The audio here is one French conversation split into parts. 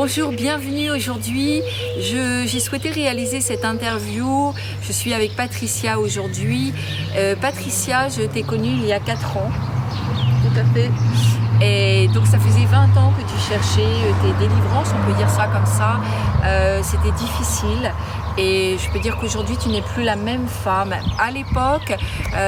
Bonjour, bienvenue aujourd'hui. J'ai souhaité réaliser cette interview. Je suis avec Patricia aujourd'hui. Patricia, je t'ai connue il y a 4 ans. Tout à fait. Et donc ça faisait 20 ans que tu cherchais tes délivrances, on peut dire ça comme ça. C'était difficile. Et je peux dire qu'aujourd'hui, tu n'es plus la même femme. À l'époque,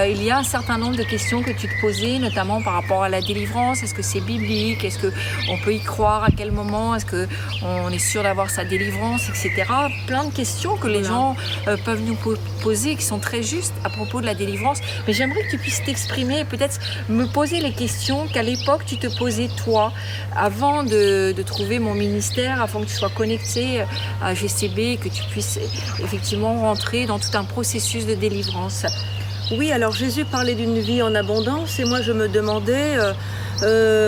il y a un certain nombre de questions que tu te posais, notamment par rapport à la délivrance. Est-ce que c'est biblique? Est-ce qu'on peut y croire? À quel moment? Est-ce qu'on est sûr d'avoir sa délivrance, etc. Plein de questions que les gens peuvent nous poser, qui sont très justes à propos de la délivrance. Mais j'aimerais que tu puisses t'exprimer et peut-être me poser les questions qu'à l'époque, tu te posais toi, avant de trouver mon ministère, avant que tu sois connecté à GCB, que tu puisses effectivement rentrer dans tout un processus de délivrance. Oui, alors Jésus parlait d'une vie en abondance et moi je me demandais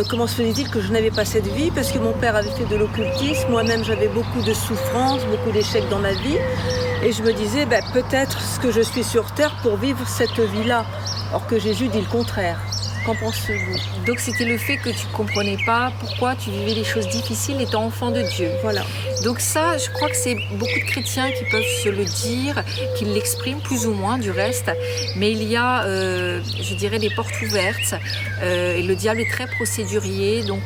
comment se faisait-il que je n'avais pas cette vie, parce que mon père avait fait de l'occultisme, moi-même j'avais beaucoup de souffrances, beaucoup d'échecs dans ma vie et je me disais peut-être que je suis sur terre pour vivre cette vie-là, or que Jésus dit le contraire. Qu'en pensez-vous? Donc c'était le fait que tu ne comprenais pas pourquoi tu vivais les choses difficiles étant enfant de Dieu. Voilà. Donc ça, je crois que c'est beaucoup de chrétiens qui peuvent se le dire, qui l'expriment plus ou moins du reste. Mais il y a, je dirais, des portes ouvertes et le diable est très procédurier. Donc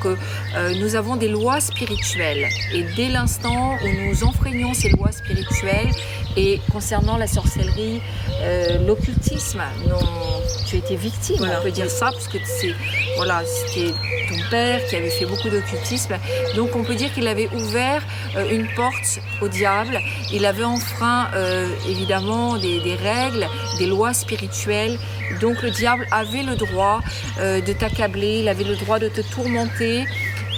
nous avons des lois spirituelles. Et dès l'instant où nous enfreignons ces lois spirituelles, et concernant la sorcellerie, l'occultisme, tu as été victime, on peut dire ça, parce que c'était ton père qui avait fait beaucoup d'occultisme. Donc on peut dire qu'il avait ouvert une porte au diable. Il avait enfreint évidemment des règles, des lois spirituelles. Donc le diable avait le droit de t'accabler, il avait le droit de te tourmenter.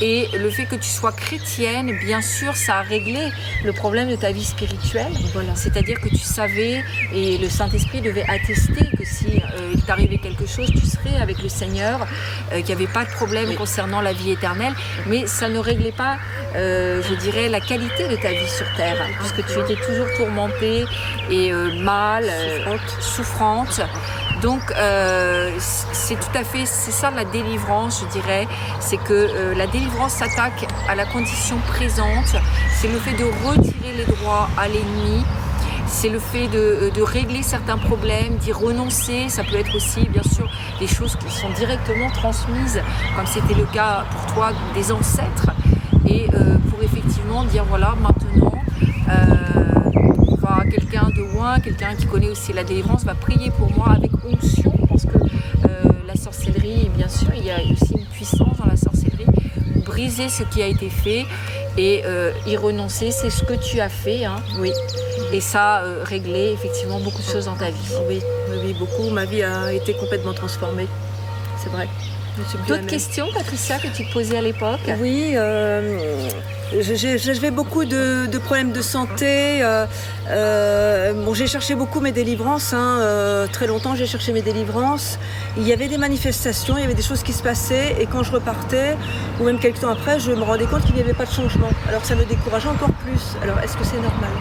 Et le fait que tu sois chrétienne, bien sûr, ça a réglé le problème de ta vie spirituelle. Voilà. C'est-à-dire que tu savais, et le Saint-Esprit devait attester que si il t'arrivait quelque chose, tu serais avec le Seigneur, qu'il n'y avait pas de problème concernant la vie éternelle. Mais ça ne réglait pas, je dirais, la qualité de ta vie sur terre, puisque tu étais toujours tourmentée et mal, souffrante. Donc c'est tout à fait, c'est ça la délivrance, je dirais, c'est que la délivrance s'attaque à la condition présente, c'est le fait de retirer les droits à l'ennemi, c'est le fait de régler certains problèmes, d'y renoncer. Ça peut être aussi bien sûr des choses qui sont directement transmises, comme c'était le cas pour toi des ancêtres, et pour effectivement dire voilà maintenant quelqu'un de loin, quelqu'un qui connaît aussi la délivrance va prier pour moi avec onction, parce que la sorcellerie, bien sûr, il y a aussi une puissance dans la sorcellerie. Briser ce qui a été fait et y renoncer, c'est ce que tu as fait, hein. Oui. Et ça a réglé effectivement beaucoup de choses dans ta vie. Oui, beaucoup. Ma vie a été complètement transformée, c'est vrai. D'autres questions, Patricia, que tu te posais à l'époque? Oui, j'avais beaucoup de problèmes de santé. J'ai cherché beaucoup mes délivrances. Très longtemps, j'ai cherché mes délivrances. Il y avait des manifestations, il y avait des choses qui se passaient. Et quand je repartais, ou même quelques temps après, je me rendais compte qu'il n'y avait pas de changement. Alors ça me décourageait encore plus. Alors est-ce que c'est normal?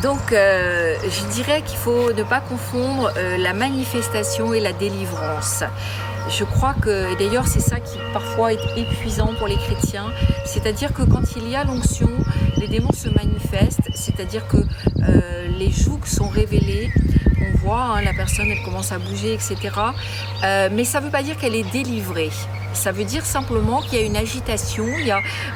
Donc, je dirais qu'il faut ne pas confondre la manifestation et la délivrance. Je crois que, et d'ailleurs c'est ça qui parfois est épuisant pour les chrétiens, c'est-à-dire que quand il y a l'onction, les démons se manifestent, c'est-à-dire que les jougs sont révélés, on voit la personne elle commence à bouger, etc. Mais ça ne veut pas dire qu'elle est délivrée. Ça veut dire simplement qu'il y a une agitation,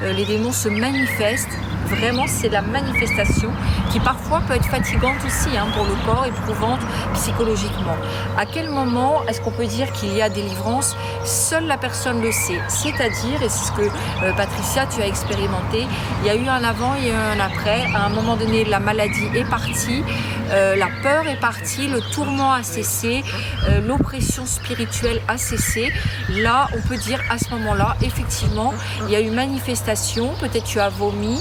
les démons se manifestent. Vraiment, c'est la manifestation qui parfois peut être fatigante aussi pour le corps, éprouvante psychologiquement. À quel moment est-ce qu'on peut dire qu'il y a délivrance? Seule la personne le sait. C'est-à-dire, et c'est ce que Patricia, tu as expérimenté, il y a eu un avant et un après. À un moment donné, la maladie est partie, la peur est partie, le tourment a cessé, l'oppression spirituelle a cessé. Là, on peut dire à ce moment-là, effectivement, il y a eu manifestation, peut-être tu as vomi,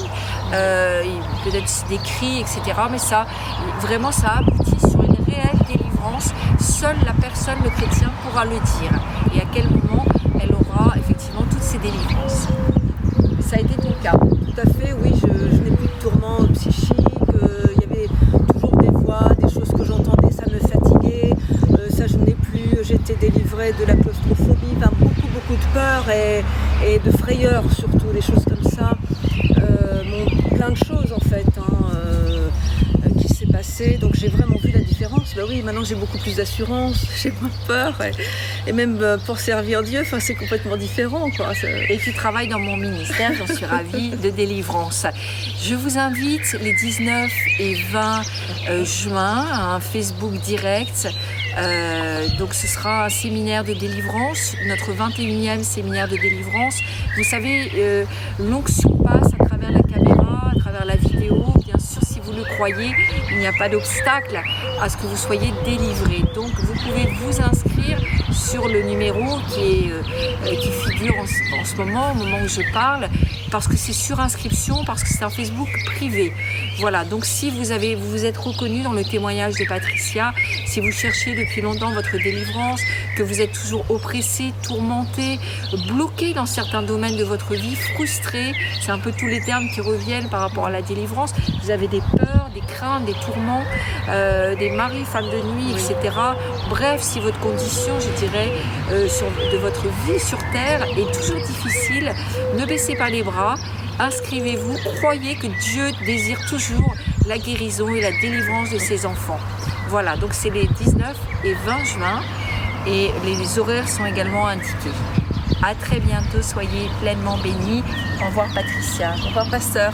peut-être des cris, etc. Mais ça, vraiment, ça aboutit sur une réelle délivrance. Seule la personne, le chrétien, pourra le dire. Et à quel moment elle aura effectivement toutes ces délivrances. Ça a été ton cas? Tout à fait, oui. Je n'ai plus de tourments psychiques. Il y avait toujours des voix, des choses que j'entendais, ça me fatiguait. Ça, je n'ai plus. J'étais délivrée de la claustrophobie, beaucoup de peur et de frayeur, surtout, des choses comme ça. passé. Donc j'ai vraiment vu la différence. Ben oui, maintenant j'ai beaucoup plus d'assurance, j'ai moins peur. Et même pour servir Dieu, enfin, c'est complètement différent, quoi. Et tu travailles dans mon ministère, j'en suis ravie, de délivrance. Je vous invite les 19 et 20 juin à un Facebook direct. Donc ce sera un séminaire de délivrance, notre 21e séminaire de délivrance. Vous savez, l'onction passe à travers la caméra, à travers la vidéo. Bien sûr, si vous le croyez, il n'y a pas d'obstacle à ce que vous soyez délivré. Donc vous pouvez vous inscrire sur le numéro qui figure en ce moment, au moment où je parle, parce que c'est sur inscription, parce que c'est un Facebook privé. Voilà, donc si vous vous êtes reconnu dans le témoignage de Patricia, si vous cherchez depuis longtemps votre délivrance, que vous êtes toujours oppressé, tourmenté, bloqué dans certains domaines de votre vie, frustré, c'est un peu tous les termes qui reviennent par rapport à la délivrance, vous avez des peurs, des craintes, des tourments, des maris, femmes de nuit, etc. Bref, si votre condition, je dirais, de votre vie sur Terre est toujours difficile, ne baissez pas les bras, inscrivez-vous, croyez que Dieu désire toujours la guérison et la délivrance de ses enfants. Voilà, donc c'est les 19 et 20 juin et les horaires sont également indiqués. À très bientôt, soyez pleinement bénis. Au revoir Patricia. Au revoir pasteur.